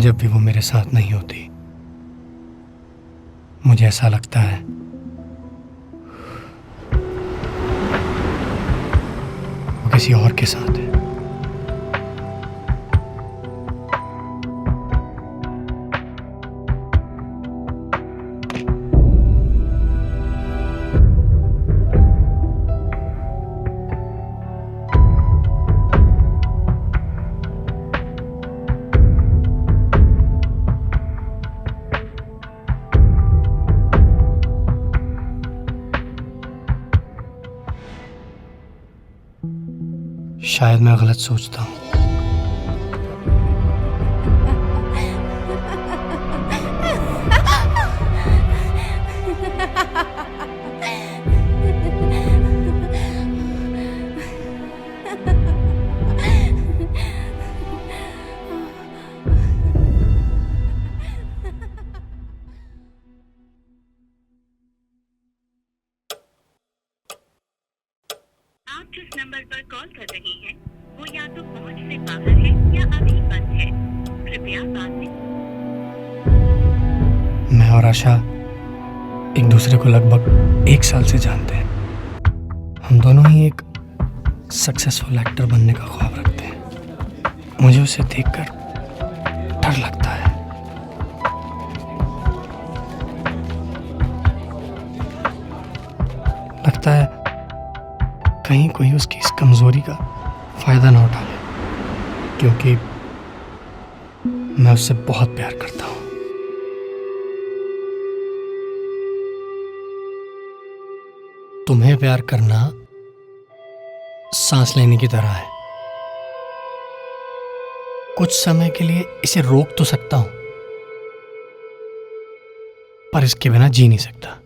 जब भी वो मेरे साथ नहीं होती, मुझे ऐसा लगता है वो किसी और के साथ है। शायद मैं गलत सोचता हूँ। आप जिस नंबर पर कॉल कर रही हैं, वो या तो पहुंच से बाहर है या अभी बंद है। कृपया बाद में। मैं और आशा एक दूसरे को लगभग 1 साल से जानते हैं। हम दोनों ही एक सक्सेसफुल एक्टर बनने का ख्वाब रखते हैं। मुझे उसे देखकर डर लगता है। लगता है कहीं कोई उसकी इस कमजोरी का फायदा ना उठा ले, क्योंकि मैं उससे बहुत प्यार करता हूँ। तुम्हें प्यार करना सांस लेने की तरह है। कुछ समय के लिए इसे रोक तो सकता हूं, पर इसके बिना जी नहीं सकता।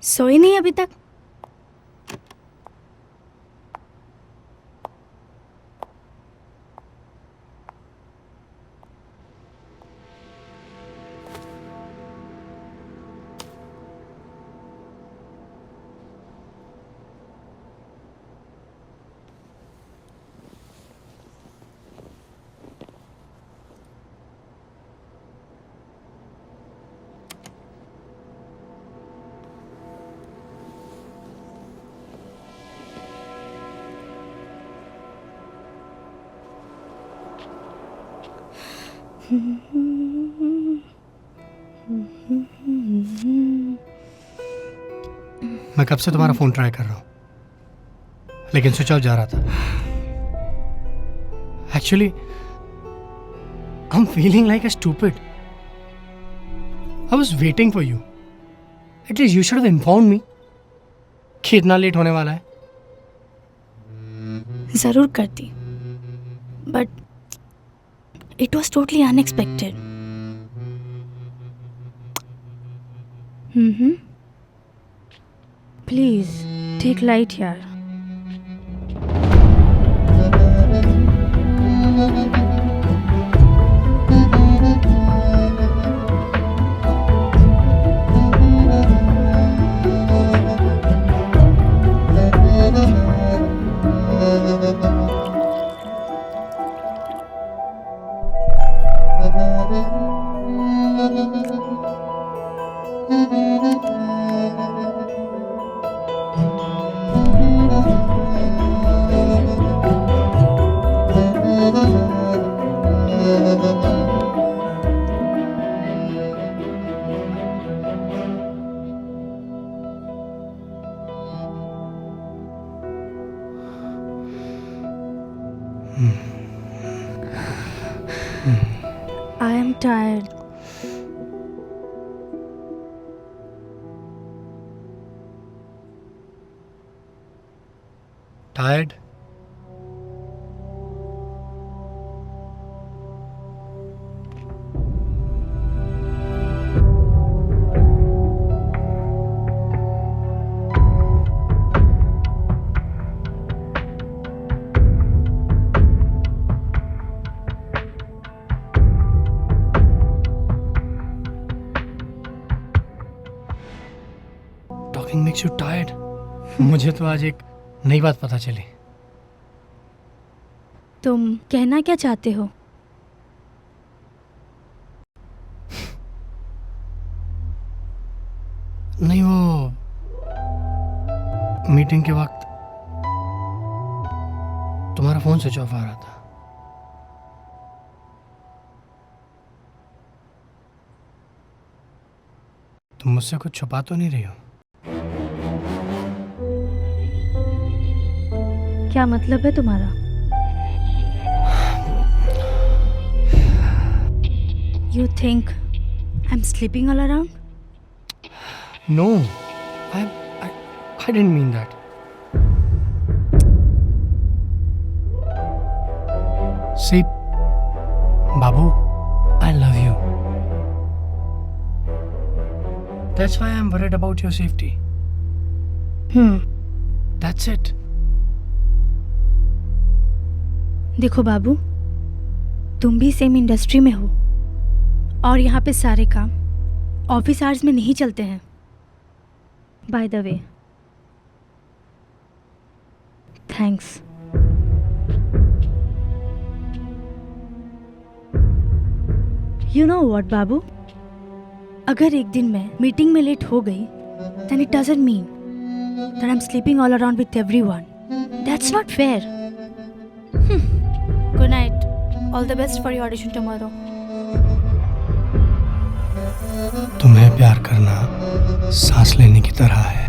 सोई नहीं अभी तक? मैं कब से तुम्हारा फोन ट्राई कर रहा हूं, लेकिन स्विच ऑफ जा रहा था। Actually I am feeling like a stupid. I was waiting for you. At least you should have informed me कि इतना लेट होने वाला है। जरूर करती, but it was totally unexpected. Please take light यार। I am tired. Tired? Talking makes you tired? मुझे तो आज एक नई बात पता चली। तुम कहना क्या चाहते हो? नहीं, वो मीटिंग के वक्त तुम्हारा फोन स्विच ऑफ आ रहा था। तुम मुझसे कुछ छुपा तो नहीं रही हो? क्या मतलब है तुम्हारा? You think I'm sleeping all around? No, I didn't mean that. See, Babu, I love you. That's why I'm worried about your safety. That's it. देखो बाबू, तुम भी सेम इंडस्ट्री में हो और यहाँ पे सारे काम ऑफिस आवर्स में नहीं चलते हैं। By the way, thanks. You know what बाबू, अगर एक दिन मैं मीटिंग में लेट हो गई then it doesn't mean that I'm sleeping all around with everyone. That's not fair. Good night. All the best for your audition tomorrow. तुम्हें प्यार करना सांस लेने की तरह है।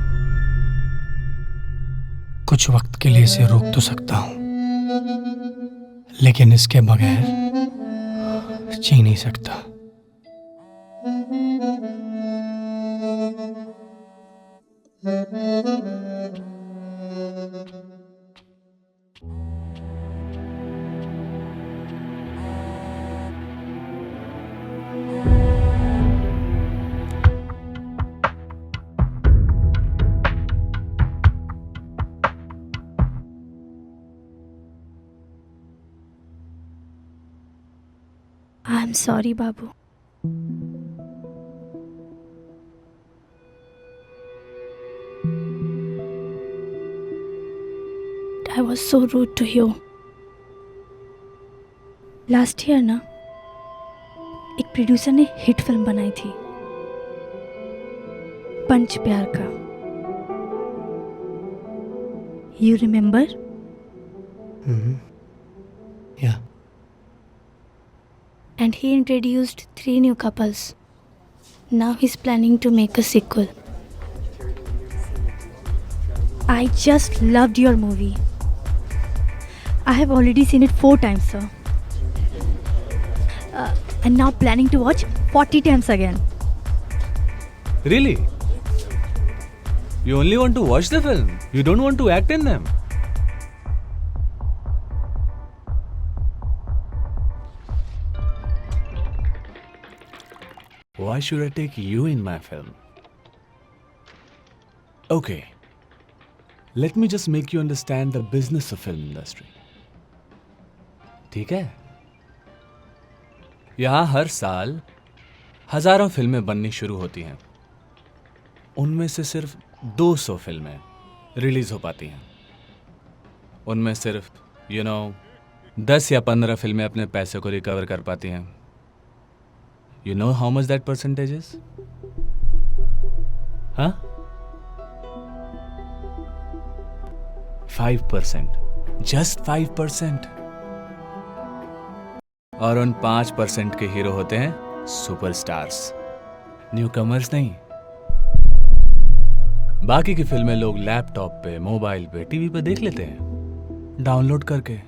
कुछ वक्त के लिए इसे रोक तो सकता हूं, लेकिन इसके बगैर जी नहीं सकता। I'm sorry, Babu. I was so rude to you. Last year ना एक प्रोड्यूसर ने हिट फिल्म बनाई थी, पंच प्यार का। You remember? Yeah. And he introduced 3 new couples. Now he's planning to make a sequel. I just loved your movie. I have already seen it 4 times, sir. And now planning to watch 40 times again. Really? You only want to watch the film? You don't want to act in them? Why should I take you in my film? Okay. Let me just make you understand the business of film industry. ठीक है? यहाँ हर साल हजारों फिल्में बननी शुरू होती हैं। उनमें से सिर्फ 200 फिल्में रिलीज हो पाती हैं। उनमें सिर्फ 10 या 15 फिल्में अपने पैसे को रिकवर कर पाती हैं। You know how much that percentage is? Huh? 5%. Just 5%. और उन 5% के हीरो होते हैं सुपरस्टार्स, न्यूकमर्स नहीं। बाकी की फिल्में लोग लैपटॉप पे, मोबाइल पे, टीवी पे देख लेते हैं डाउनलोड करके।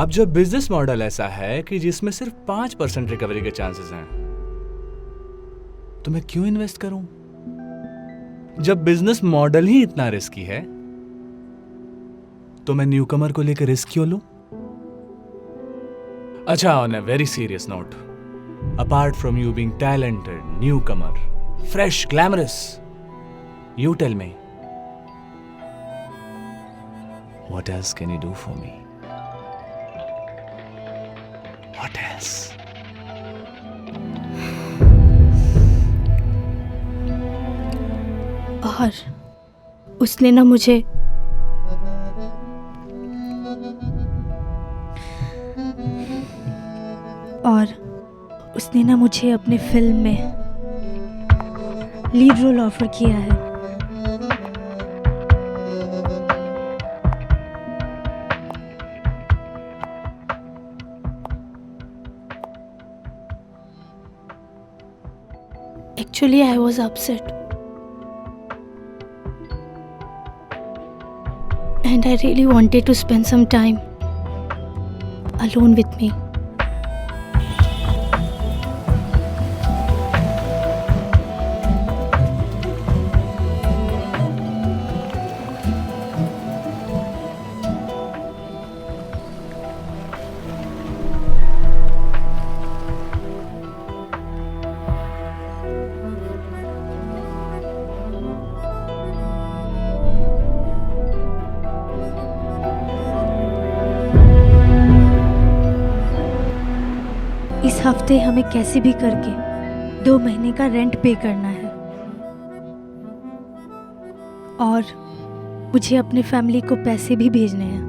अब जो बिजनेस मॉडल ऐसा है कि जिसमें सिर्फ 5% रिकवरी के चांसेस हैं, तो मैं क्यों इन्वेस्ट करूं? जब बिजनेस मॉडल ही इतना रिस्की है, तो मैं न्यूकमर को लेकर रिस्क क्यों लूं? अच्छा, on a very serious note, apart from you being talented, newcomer, fresh, glamorous, you tell me, what else can you do for me? What else? और उसने ना मुझे अपने फिल्म में लीड रोल ऑफर किया है। Actually, I was upset. And I really wanted to spend some time alone with me. इस हफ्ते हमें कैसे भी करके 2 महीने का रेंट पे करना है और मुझे अपने फैमिली को पैसे भी भेजने हैं।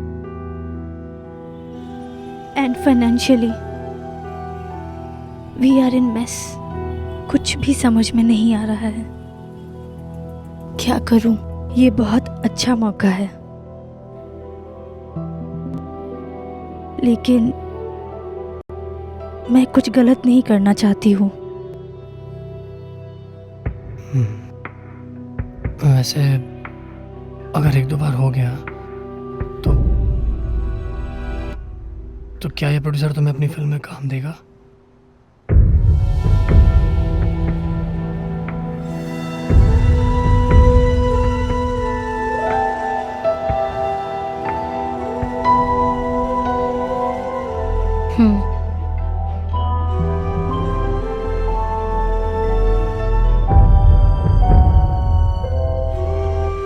And financially we are in mess. कुछ भी समझ में नहीं आ रहा है। क्या करूं? ये बहुत अच्छा मौका है, लेकिन मैं कुछ गलत नहीं करना चाहती हूँ। वैसे अगर 1-2 बार हो गया तो क्या ये प्रोड्यूसर तुम्हें अपनी फिल्म में काम देगा?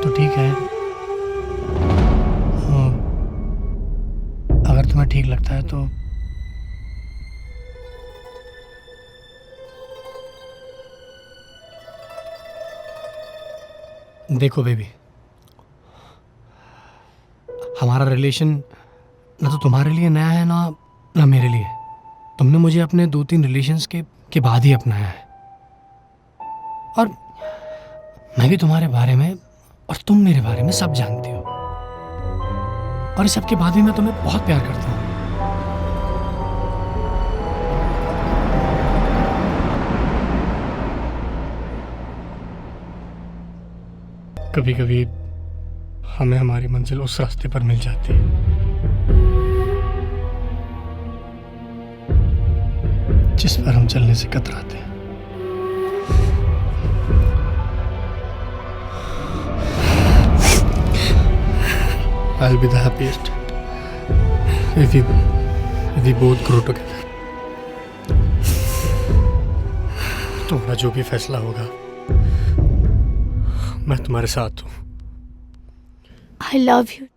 तो ठीक है, अगर तुम्हें ठीक लगता है तो देखो बेबी, हमारा रिलेशन ना तो तुम्हारे लिए नया है ना मेरे लिए। तुमने मुझे अपने 2-3 रिलेशंस के बाद ही अपनाया है, और मैं भी तुम्हारे बारे में और तुम मेरे बारे में सब जानती हो, और इस सब के बाद भी मैं तुम्हें बहुत प्यार करता हूँ। कभी कभी हमें हमारी मंजिल उस रास्ते पर मिल जाती है जिस पर हम चलने से कतराते हैं। I'll be the happiest if we both grow together. तुम्हारा जो भी फैसला होगा मैं तुम्हारे साथ हूँ। I love you.